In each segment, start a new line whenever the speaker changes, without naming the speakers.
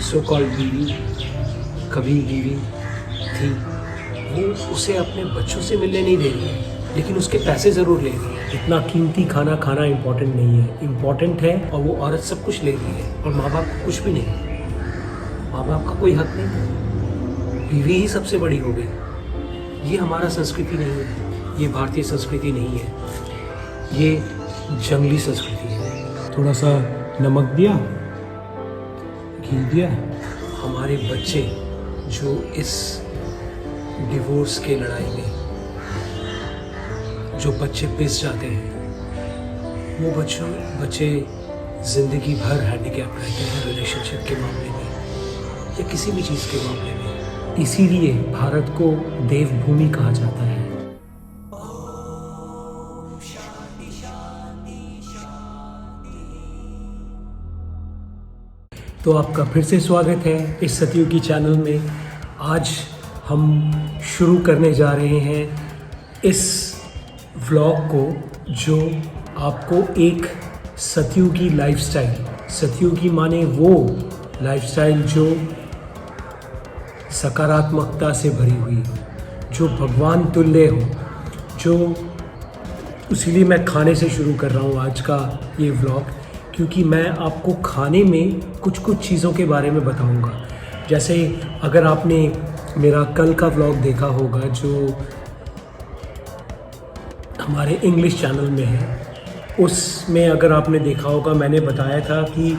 So called बीवी कभी बीवी थी, वो उसे अपने बच्चों से मिलने नहीं दे रही है, लेकिन उसके पैसे ज़रूर ले रही है। इतना कीमती खाना खाना इम्पोर्टेंट नहीं है, इम्पोर्टेंट है और वो औरत सब कुछ ले रही है और माँ बाप को कुछ भी नहीं। माँ बाप का कोई हक नहीं, बीवी ही सबसे बड़ी हो गई। ये हमारा संस्कृति नहीं है, ये भारतीय संस्कृति नहीं है, ये जंगली संस्कृति है।
थोड़ा सा नमक दिया, घी दिया।
हमारे बच्चे जो इस डिवोर्स के लड़ाई में जो बच्चे पिस जाते हैं, वो बच्चे ज़िंदगी भर हैंडीकैप रहते हैं रिलेशनशिप के मामले में या किसी भी चीज़ के मामले में। इसीलिए भारत को देवभूमि कहा जाता है। तो आपका फिर से स्वागत है इस सतयुगी चैनल में। आज हम शुरू करने जा रहे हैं इस व्लॉग को, जो आपको एक सतयुगी लाइफस्टाइल, सतयुगी माने वो लाइफस्टाइल जो सकारात्मकता से भरी हुई हो, जो भगवान तुल्य हो, जो इसीलिए मैं खाने से शुरू कर रहा हूँ आज का ये व्लॉग, क्योंकि मैं आपको खाने में कुछ कुछ चीज़ों के बारे में बताऊंगा। जैसे अगर आपने मेरा कल का व्लॉग देखा होगा जो हमारे इंग्लिश चैनल में है, उसमें अगर आपने देखा होगा मैंने बताया था कि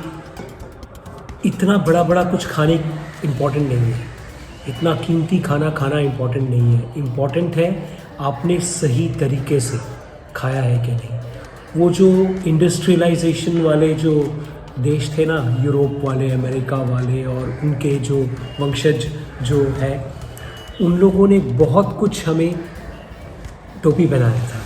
इतना बड़ा बड़ा कुछ खाने इम्पॉर्टेंट नहीं है, इतना कीमती खाना खाना इम्पॉर्टेंट नहीं है। इम्पॉर्टेंट है आपने सही तरीके से खाया है कि नहीं। वो जो इंडस्ट्रियलाइजेशन वाले जो देश थे ना, यूरोप वाले, अमेरिका वाले और उनके जो वंशज जो है, उन लोगों ने बहुत कुछ हमें टोपी पहनाया था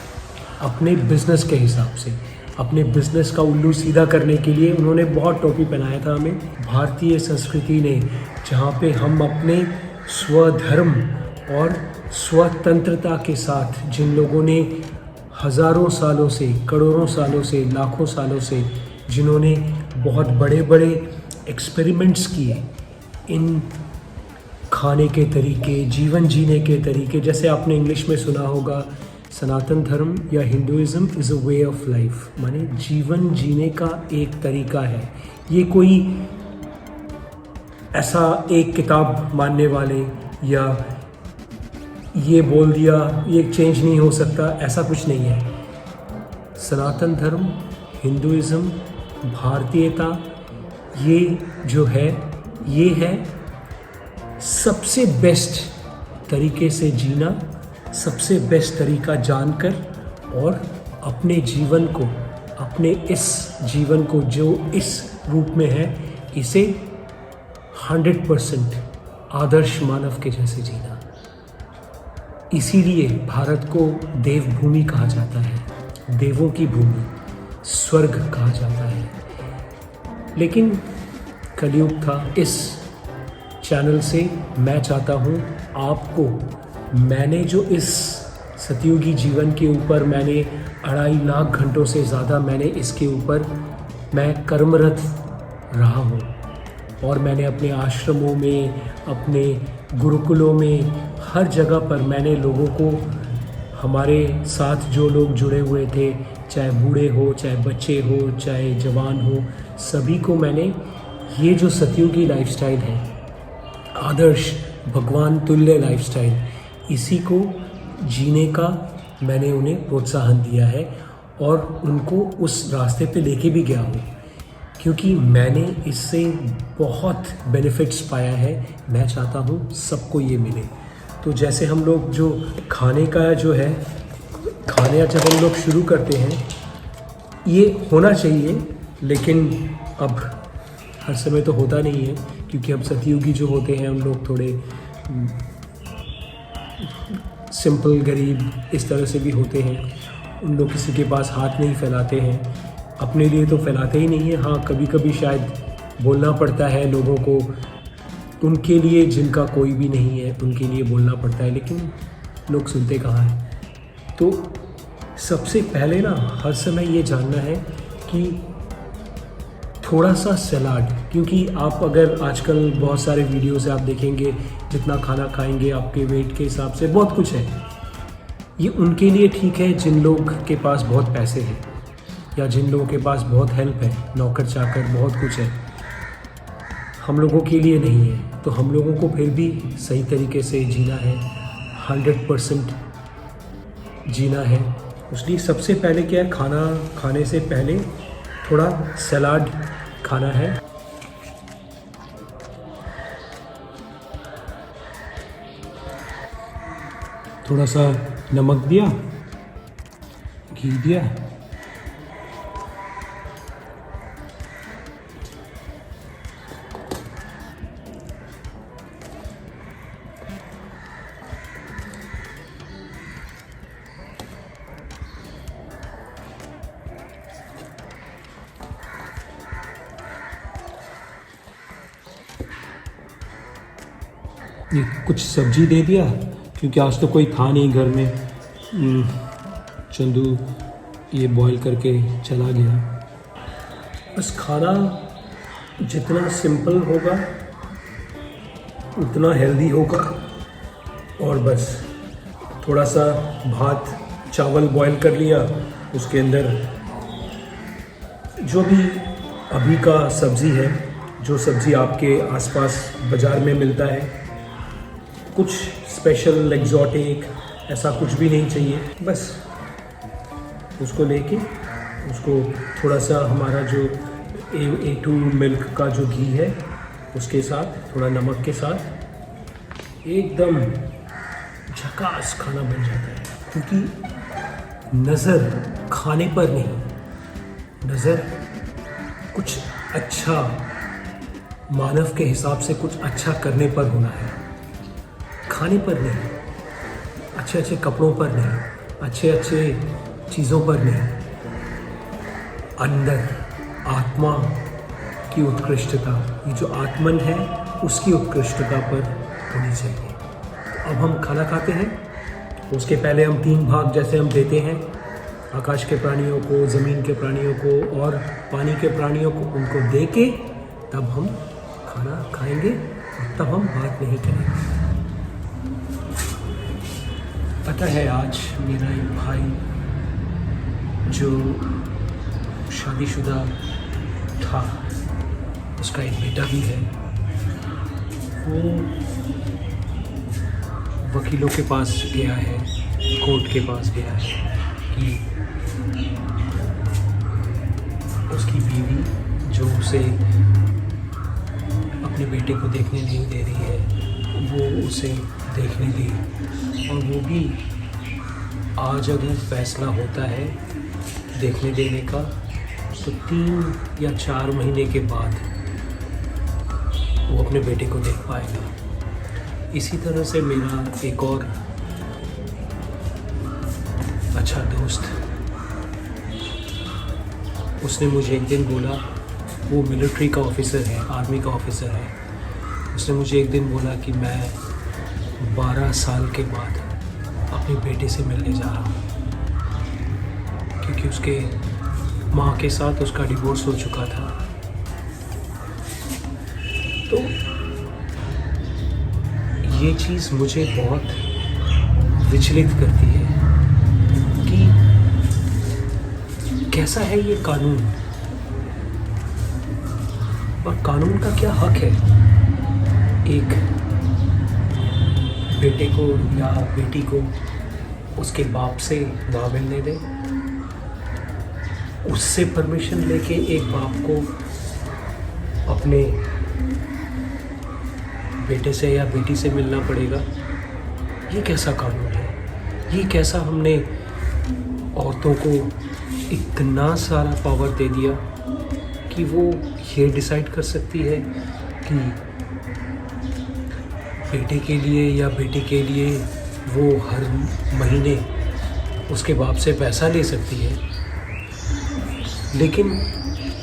अपने बिजनेस के हिसाब से। अपने बिजनेस का उल्लू सीधा करने के लिए उन्होंने बहुत टोपी पहनाया था हमें। भारतीय संस्कृति ने, जहाँ पे हम अपने स्वधर्म और स्वतंत्रता के साथ, जिन लोगों ने हज़ारों सालों से, करोड़ों सालों से, लाखों सालों से, जिन्होंने बहुत बड़े बड़े एक्सपेरिमेंट्स किए इन खाने के तरीके, जीवन जीने के तरीके, जैसे आपने इंग्लिश में सुना होगा सनातन धर्म या Hinduism is a way of life, माने जीवन जीने का एक तरीका है। ये कोई ऐसा एक किताब मानने वाले या ये बोल दिया ये चेंज नहीं हो सकता, ऐसा कुछ नहीं है। सनातन धर्म, हिंदुइज़्म, भारतीयता, ये जो है ये है सबसे बेस्ट तरीके से जीना, सबसे बेस्ट तरीका जानकर और अपने जीवन को, अपने इस जीवन को जो इस रूप में है, इसे 100% आदर्श मानव के जैसे जीना। इसीलिए भारत को देवभूमि कहा जाता है, देवों की भूमि, स्वर्ग कहा जाता है। लेकिन कलयुग था। इस चैनल से मैं चाहता हूँ आपको, मैंने जो इस सतयुगी जीवन के ऊपर मैंने 2.5 लाख घंटों से ज़्यादा मैंने इसके ऊपर मैं कर्मरत रहा हूँ और मैंने अपने आश्रमों में, अपने गुरुकुलों में, हर जगह पर मैंने लोगों को, हमारे साथ जो लोग जुड़े हुए थे, चाहे बूढ़े हो, चाहे बच्चे हो, चाहे जवान हो, सभी को मैंने ये जो सतयुगी लाइफस्टाइल है, आदर्श भगवान तुल्य लाइफस्टाइल, इसी को जीने का मैंने उन्हें प्रोत्साहन दिया है और उनको उस रास्ते पे लेके भी गया हूँ, क्योंकि मैंने इससे बहुत बेनिफिट्स पाया है। मैं चाहता हूँ सबको ये मिले। तो जैसे हम लोग जो खाने का जो है, खाने जब हम लोग शुरू करते हैं, ये होना चाहिए, लेकिन अब हर समय तो होता नहीं है, क्योंकि अब सतयुगी जो होते हैं उन लोग थोड़े सिंपल, गरीब, इस तरह से भी होते हैं। उन लोग किसी के पास हाथ नहीं फैलाते हैं, अपने लिए तो फैलाते ही नहीं है। हाँ, कभी कभी शायद बोलना पड़ता है लोगों को, उनके लिए जिनका कोई भी नहीं है उनके लिए बोलना पड़ता है, लेकिन लोग सुनते कहाँ हैं। तो सबसे पहले ना हर समय ये जानना है कि थोड़ा सा सलाद, क्योंकि आप अगर आजकल बहुत सारे वीडियोस आप देखेंगे, जितना खाना खाएंगे आपके वेट के हिसाब से बहुत कुछ है। ये उनके लिए ठीक है जिन लोग के पास बहुत पैसे हैं या जिन लोगों के पास बहुत हेल्प है, नौकर चाकर बहुत कुछ है। हम लोगों के लिए नहीं है। तो हम लोगों को फिर भी सही तरीके से जीना है, 100% जीना है। इसलिए सबसे पहले क्या है, खाना खाने से पहले थोड़ा सलाद खाना है।
थोड़ा सा नमक दिया, घी दिया, ये कुछ सब्जी दे दिया क्योंकि आज तो कोई था नहीं घर में। चंदू ये बॉईल करके चला गया।
बस खाना जितना सिंपल होगा उतना हेल्दी होगा। और बस थोड़ा सा भात चावल बॉईल कर लिया, उसके अंदर जो भी अभी का सब्ज़ी है, जो सब्ज़ी आपके आसपास बाज़ार में मिलता है, कुछ स्पेशल एग्जॉटिक ऐसा कुछ भी नहीं चाहिए। बस उसको लेके उसको थोड़ा सा हमारा जो A2 मिल्क का जो घी है उसके साथ, थोड़ा नमक के साथ एकदम झकास खाना बन जाता है। क्योंकि नज़र खाने पर नहीं, नज़र कुछ अच्छा मानव के हिसाब से कुछ अच्छा करने पर होना है, खाने पर नहीं, अच्छे अच्छे कपड़ों पर नहीं, अच्छे अच्छे चीज़ों पर नहीं। अंदर आत्मा की उत्कृष्टता, ये जो आत्मन है उसकी उत्कृष्टता पर होनी चाहिए। तो अब हम खाना खाते हैं। उसके पहले हम 3 भाग जैसे हम देते हैं आकाश के प्राणियों को, ज़मीन के प्राणियों को और पानी के प्राणियों को, उनको दे के तब हम खाना खाएंगे और तब हम बात नहीं करेंगे। पता है आज मेरा एक भाई जो शादीशुदा था, उसका एक बेटा भी है, वो वकीलों के पास गया है, कोर्ट के पास गया है कि उसकी बीवी जो उसे अपने बेटे को देखने नहीं दे रही है, वो उसे देखने दी। और वो भी आज अगर फैसला होता है देखने देने का तो 3 या 4 महीने के बाद वो अपने बेटे को देख पाएगा। इसी तरह से मेरा एक और अच्छा दोस्त, उसने मुझे एक दिन बोला, वो मिलिट्री का ऑफिसर है, आर्मी का ऑफिसर है, उसने मुझे एक दिन बोला कि मैं 12 साल के बाद अपने बेटे से मिलने जा रहा हूँ, क्योंकि उसके माँ के साथ उसका डिवोर्स हो चुका था। तो ये चीज़ मुझे बहुत विचलित करती है कि कैसा है ये कानून, और कानून का क्या हक है एक बेटे को या बेटी को उसके बाप से ना मिलने दे। उससे परमिशन लेके एक बाप को अपने बेटे से या बेटी से मिलना पड़ेगा। ये कैसा कानून है? ये कैसा हमने औरतों को इतना सारा पावर दे दिया कि वो ये डिसाइड कर सकती है कि बेटे के लिए या बेटी के लिए वो हर महीने उसके बाप से पैसा ले सकती है, लेकिन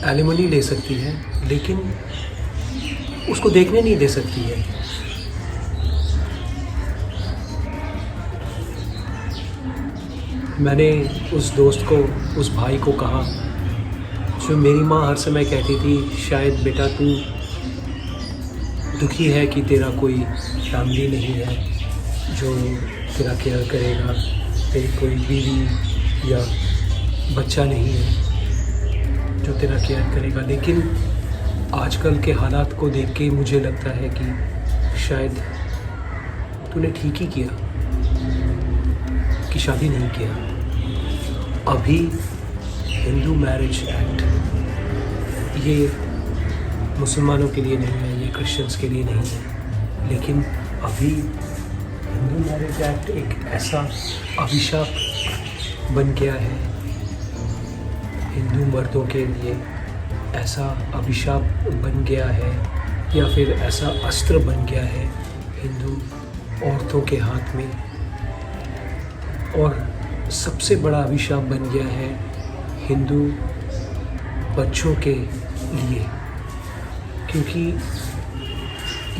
एलिमनी ले सकती है, लेकिन उसको देखने नहीं दे सकती है। मैंने उस दोस्त को, उस भाई को कहा, जो मेरी माँ हर समय कहती थी, शायद बेटा तू दुखी है कि तेरा कोई फैमिली नहीं है जो तेरा केयर करेगा, तेरी कोई बीवी या बच्चा नहीं है जो तेरा केयर करेगा। लेकिन आजकल के हालात को देख के मुझे लगता है कि शायद तूने ठीक ही किया कि शादी नहीं किया। अभी हिंदू मैरिज एक्ट ये मुसलमानों के लिए नहीं है, ये क्रिश्चियंस के लिए नहीं है, लेकिन अभी हिंदू मैरिज एक्ट एक ऐसा अभिशाप बन गया है हिंदू मर्दों के लिए, ऐसा अभिशाप बन गया है या फिर ऐसा अस्त्र बन गया है हिंदू औरतों के हाथ में, और सबसे बड़ा अभिशाप बन गया है हिंदू बच्चों के लिए, क्योंकि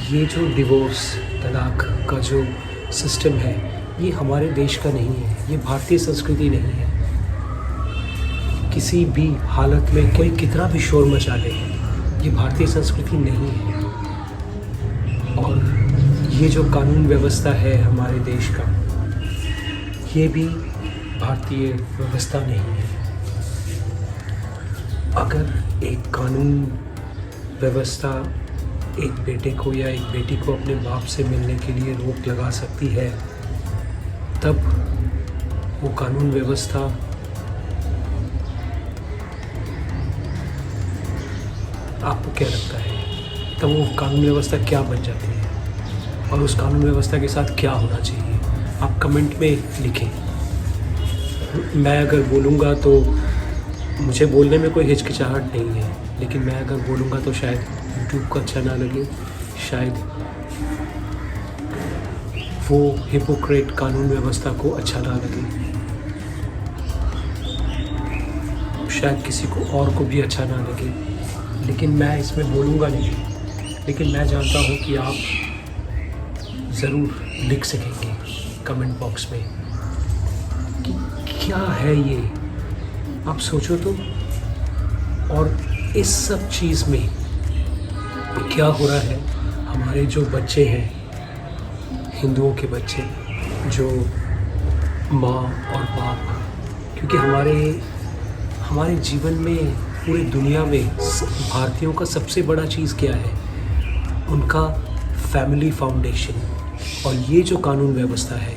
ये जो डिवोर्स तलाक का जो सिस्टम है ये हमारे देश का नहीं है, ये भारतीय संस्कृति नहीं है। किसी भी हालत में कोई कितना भी शोर मचा ले, ये भारतीय संस्कृति नहीं है। और ये जो कानून व्यवस्था है हमारे देश का, ये भी भारतीय व्यवस्था नहीं है। अगर एक कानून व्यवस्था एक बेटे को या एक बेटी को अपने बाप से मिलने के लिए रोक लगा सकती है, तब वो कानून व्यवस्था आपको क्या लगता है, तब वो कानून व्यवस्था क्या बन जाती है और उस कानून व्यवस्था के साथ क्या होना चाहिए? आप कमेंट में लिखें। मैं अगर बोलूँगा तो मुझे बोलने में कोई हिचकिचाहट नहीं है, लेकिन मैं अगर बोलूँगा तो शायद यूट्यूब को अच्छा ना लगे, शायद वो हिपोक्रेट कानून व्यवस्था को अच्छा ना लगे, शायद किसी को और को भी अच्छा ना लगे, लेकिन मैं इसमें बोलूँगा नहीं। लेकिन मैं जानता हूँ कि आप ज़रूर लिख सकेंगे कमेंट बॉक्स में कि क्या है ये, आप सोचो तो। और इस सब चीज़ में क्या हो रहा है, हमारे जो बच्चे हैं, हिंदुओं के बच्चे, जो माँ और बाप, क्योंकि हमारे जीवन में, पूरी दुनिया में भारतीयों का सबसे बड़ा चीज़ क्या है, उनका फैमिली फाउंडेशन। और ये जो कानून व्यवस्था है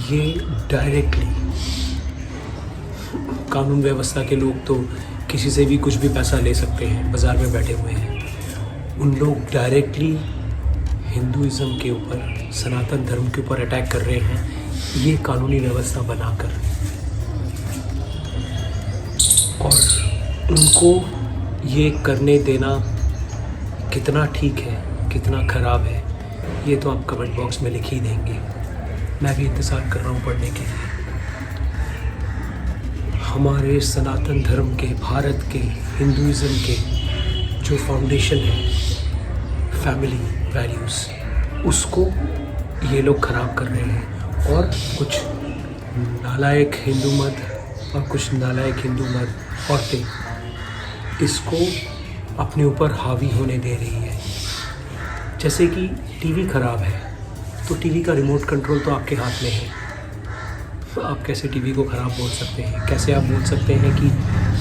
ये डायरेक्टली, कानून व्यवस्था के लोग तो किसी से भी कुछ भी पैसा ले सकते हैं, बाज़ार में बैठे हुए हैं, उन लोग डायरेक्टली हिंदुइज़्म के ऊपर, सनातन धर्म के ऊपर अटैक कर रहे हैं ये कानूनी व्यवस्था बनाकर। और उनको ये करने देना कितना ठीक है, कितना ख़राब है, ये तो आप कमेंट बॉक्स में लिख ही देंगे। मैं भी इंतज़ार कर रहा हूँ पढ़ने के लिए। हमारे सनातन धर्म के, भारत के, हिंदुइज़्म के जो फाउंडेशन है, फैमिली वैल्यूज़, उसको ये लोग ख़राब कर रहे हैं। और कुछ नालायक हिंदू मर्द और कुछ नालायक हिंदू मर्द, औरतें इसको अपने ऊपर हावी होने दे रही है। जैसे कि टीवी ख़राब है तो टीवी का रिमोट कंट्रोल तो आपके हाथ में है, तो आप कैसे टीवी को ख़राब बोल सकते हैं? कैसे आप बोल सकते हैं कि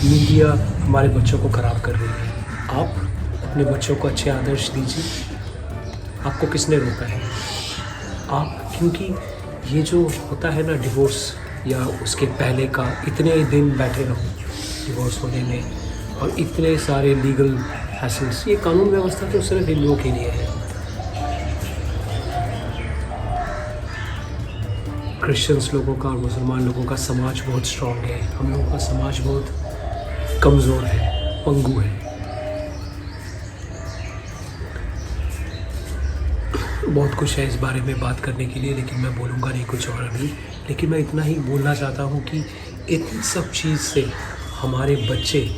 मीडिया हमारे बच्चों को ख़राब कर रही है? आप अपने बच्चों को अच्छे आदर्श दीजिए, आपको किसने रोका है? आप, क्योंकि ये जो होता है ना डिवोर्स या उसके पहले का, इतने दिन बैठे रहो डिवोर्स होने में और इतने सारे लीगल हैसल्स, ये कानून व्यवस्था तो सिर्फ हिंदुओं के लिए है। क्रिश्चियंस लोगों का और मुसलमान लोगों का समाज बहुत स्ट्रॉन्ग है, हम लोगों का समाज बहुत कमज़ोर है, पंगु है। बहुत कुछ है इस बारे में बात करने के लिए, लेकिन मैं बोलूँगा नहीं कुछ और अभी। लेकिन मैं इतना ही बोलना चाहता हूँ कि इन सब चीज़ से हमारे बच्चे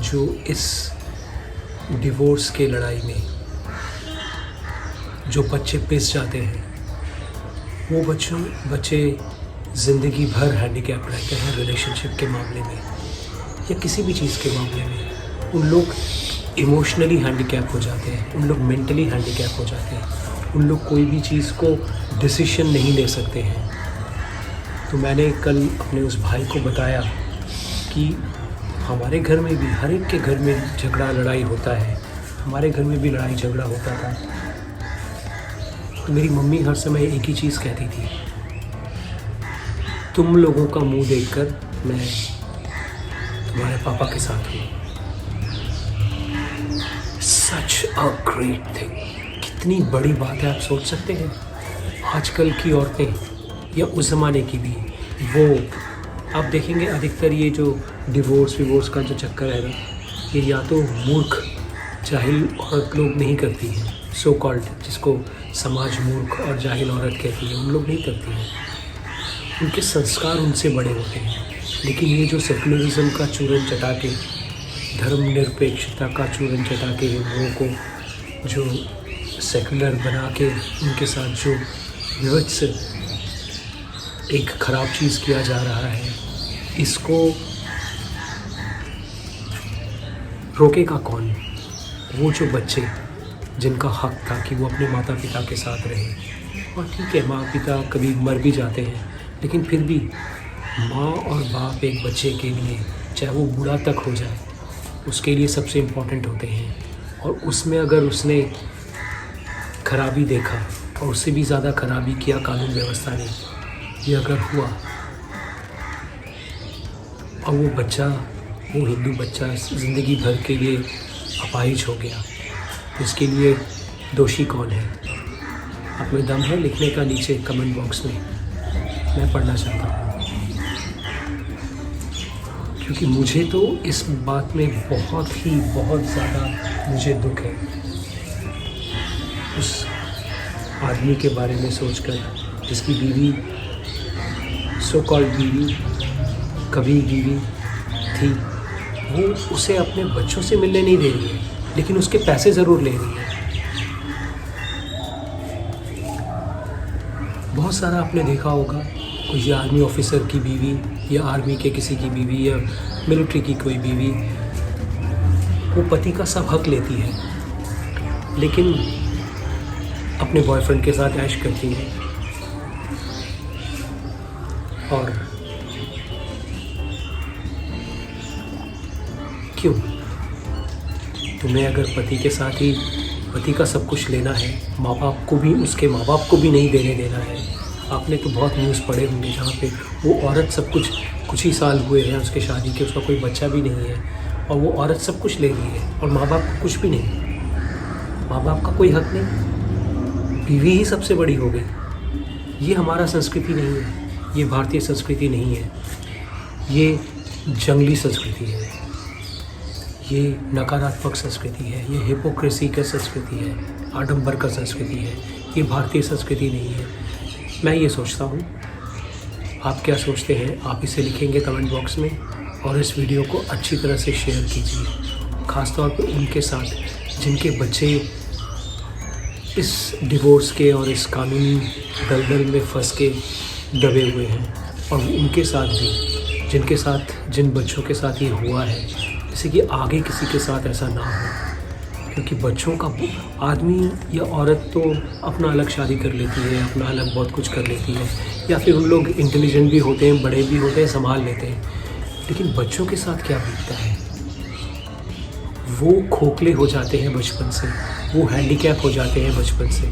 जो इस डिवोर्स के लड़ाई में जो बच्चे पिस जाते हैं, वो बच्चे ज़िंदगी भर हैंडीकैप रहते हैं रिलेशनशिप के मामले में या किसी भी चीज़ के मामले में। उन लोग इमोशनली हैंडीकैप हो जाते हैं, उन लोग मेंटली हैंडीकैप हो जाते हैं, उन लोग कोई भी चीज़ को डिसीजन नहीं ले सकते हैं। तो मैंने कल अपने उस भाई को बताया कि हमारे घर में भी, हर एक के घर में झगड़ा लड़ाई होता है, हमारे घर में भी लड़ाई झगड़ा होता था। तो मेरी मम्मी हर समय एक ही चीज़ कहती थी, तुम लोगों का मुंह देखकर मैं तुम्हारे पापा के साथ हूँ। सच अ ग्रेट थिंग। कितनी बड़ी बात है, आप सोच सकते हैं। आजकल की औरतें या उस ज़माने की भी, वो आप देखेंगे अधिकतर ये जो डिवोर्स का जो चक्कर है ना, ये या तो मूर्ख जाहिल औरत लोग नहीं करती हैं, सो कॉल्ड, जिसको समाज मूर्ख और जाहिल औरत कहती है, उन लोग नहीं करती हैं। उनके संस्कार उनसे बड़े होते हैं। लेकिन ये जो सेकुलरिज्म का चूरन चटा के, धर्मनिरपेक्षता का चूरन चटा के लोगों को जो सेकुलर बना के उनके साथ जो विवत्स एक ख़राब चीज़ किया जा रहा है, इसको रोकेगा कौन? वो जो बच्चे जिनका हक था कि वो अपने माता पिता के साथ रहे। और ठीक है, माँ पिता कभी मर भी जाते हैं, लेकिन फिर भी माँ और बाप एक बच्चे के लिए, चाहे वो बूढ़ा तक हो जाए, उसके लिए सबसे इम्पोर्टेंट होते हैं। और उसमें अगर उसने खराबी देखा और उससे भी ज़्यादा खराबी किया कानून व्यवस्था ने, ये अगर हुआ और वो बच्चा, वो हिंदू बच्चा ज़िंदगी भर के लिए अपाहिज हो गया, इसके लिए दोषी कौन है? आप में दम है लिखने का नीचे कमेंट बॉक्स में, मैं पढ़ना चाहता हूँ। क्योंकि मुझे तो इस बात में बहुत ज़्यादा मुझे दुख है उस आदमी के बारे में सोचकर, जिसकी बीवी, सो कॉल्ड बीवी, कभी बीवी थी, वो उसे अपने बच्चों से मिलने नहीं दे रही है, लेकिन उसके पैसे ज़रूर ले रही है। बहुत सारा आपने देखा होगा, कोई आर्मी ऑफिसर की बीवी या आर्मी के किसी की बीवी या मिलिट्री की कोई बीवी, वो पति का सब हक लेती है, लेकिन अपने बॉयफ्रेंड के साथ ऐश करती है। और क्यों? तुम्हें अगर पति के साथ ही पति का सब कुछ लेना है, माँ बाप को भी, उसके माँ बाप को भी नहीं देने देना है। आपने तो बहुत न्यूज़ पढ़े होंगे जहाँ पे वो औरत सब कुछ ही साल हुए हैं उसके शादी के, उसका कोई बच्चा भी नहीं है, और वो औरत सब कुछ ले रही है और माँ बाप को कुछ भी नहीं, माँ बाप का कोई हक नहीं, बीवी ही सबसे बड़ी हो गई। ये हमारा संस्कृति नहीं है, ये भारतीय संस्कृति नहीं है, ये जंगली संस्कृति है, ये नकारात्मक संस्कृति है, ये हिपोक्रेसी का संस्कृति है, आडंबर का संस्कृति है, ये भारतीय संस्कृति नहीं है। मैं ये सोचता हूँ, आप क्या सोचते हैं? आप इसे लिखेंगे कमेंट बॉक्स में, और इस वीडियो को अच्छी तरह से शेयर कीजिए, ख़ासतौर पर उनके साथ जिनके बच्चे इस डिवोर्स के और इस कानूनी दलदल में फंस के दबे हुए हैं, और उनके साथ भी जिन बच्चों के साथ ये हुआ है, जैसे कि आगे किसी के साथ ऐसा ना हो। क्योंकि बच्चों का, आदमी या औरत तो अपना अलग शादी कर लेती है, अपना अलग बहुत कुछ कर लेती है, या फिर उन लोग इंटेलिजेंट भी होते हैं, बड़े भी होते हैं, संभाल लेते हैं, लेकिन बच्चों के साथ क्या बीतता है? वो खोखले हो जाते हैं बचपन से, वो हैंडीकैप हो जाते हैं बचपन से।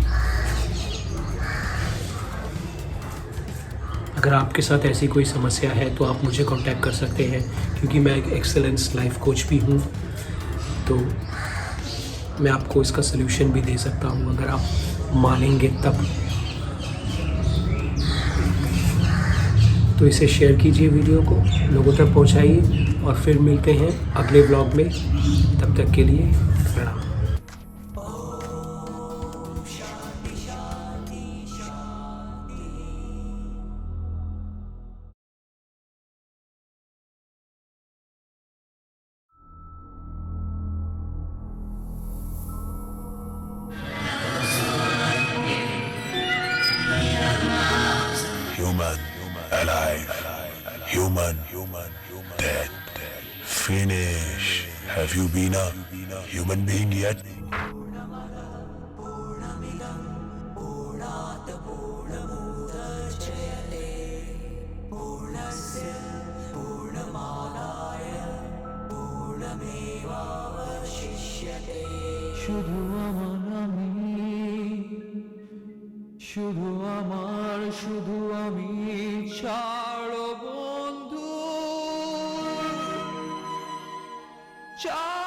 अगर आपके साथ ऐसी कोई समस्या है तो आप मुझे कांटेक्ट कर सकते हैं, क्योंकि मैं एक एक्सेलेंस लाइफ कोच भी हूँ, तो मैं आपको इसका सलूशन भी दे सकता हूँ अगर आप मानेंगे तब। तो इसे शेयर कीजिए, वीडियो को लोगों तक पहुँचाइए, और फिर मिलते हैं अगले ब्लॉग में। तब तक के लिए प्रणाम।
Human, alive, human, dead, finish. Have you been a human being yet?
শুধু আমার আমি, শুধু আমার, শুধু আমি ছাড়ো বন্ধু, ছাড়ো